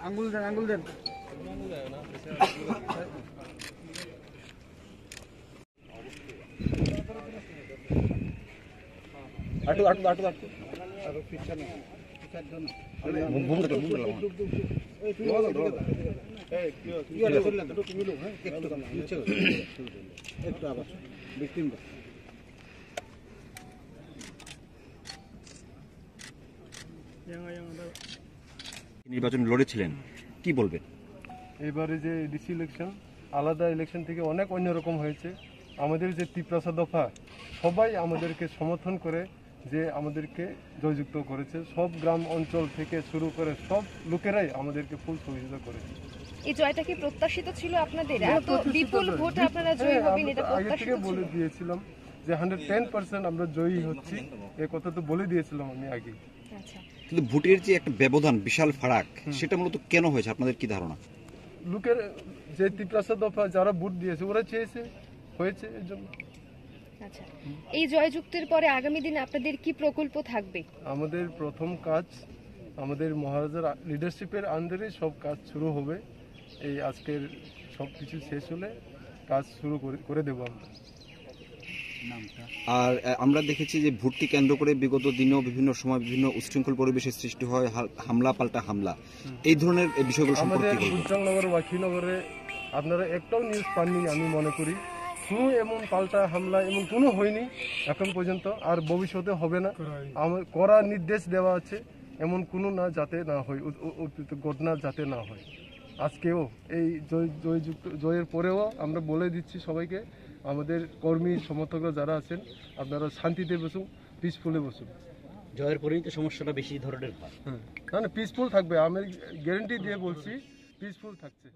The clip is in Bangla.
আঙ্গুল দেন নির্বাচন লড়েছিলেন, কি বলবেন? এবারে যে ডিসি ইলেকশন আলাদা ইলেকশন থেকে অনেক অন্যরকম হয়েছে। আমাদের যে 53 দফা সবাই আমাদেরকে সমর্থন করে যে আমাদেরকে জয়যুক্ত করেছে। সব গ্রাম অঞ্চল থেকে শুরু করে সব লোকেরাই আমাদেরকে ফুল সহযোগিতা করেছে। এই জয়টা কি প্রত্যাশিত ছিল আপনাদের? এত বিপুল ভোটে আপনারা জয়ী হবেন এটা প্রত্যাশিত ছিল? বলে দিয়েছিলাম যে 110% আমরা জয়ী হচ্ছি, এই কথা তো বলে দিয়েছিলাম আমি আগে। আচ্ছা, কিন্তু ভোটের যে একটা ব্যবধান, বিশাল ফারাক, সেটা মূলত কেন হয়েছে আপনাদের কি ধারণা? লোকের যে 53 দফা যারা ভোট দিয়েছে ওরা চেয়েছে, হয়েছে এর জন্য। আচ্ছা, এই জয়যুক্তের পরে আগামী দিনে আপনাদের কি প্রকল্প থাকবে? আমাদের প্রথম কাজ আমাদের মহারাজার লিডারশিপের আন্ডারে সব কাজ শুরু হবে। এই আজকের সব কিছু শেষ হলে কাজ শুরু করে দেবো আমরা। আর আমরা দেখেছি যে ভোটকে কেন্দ্র করে বিগত দিনেও বিভিন্ন সময় বিভিন্ন উচ্ছৃঙ্খল পরিবেশের সৃষ্টি হয়, হামলা পাল্টা হামলা, এই ধরনের বিষয়গুলো সম্পর্কে আমাদের উজ্জ্বলনগর ওয়াকিনগরে আপনারা একটাও নিউজ পাননি আমি মনে করি। কোনো এমন পাল্টা হামলা এমন কোনো হয়নি এখন পর্যন্ত, আর ভবিষ্যতে হবে না। আমার কড়া নির্দেশ দেওয়া আছে এমন কোনো না যাতে না হয়, ঘটনা যাতে না হয়। আজকেও এই জয়ের পরেও আমরা বলে দিচ্ছি সবাইকে, আমাদের কর্মী সমর্থকরা যারা আছেন আপনারা শান্তিতে বসুন, পিসফুলে বসুন। জয়ের পরেই তো সমস্যাটা বেশি ধরনের হয়। না পিসফুল থাকবে, আমি গ্যারেন্টি দিয়ে বলছি পিসফুল থাকছে।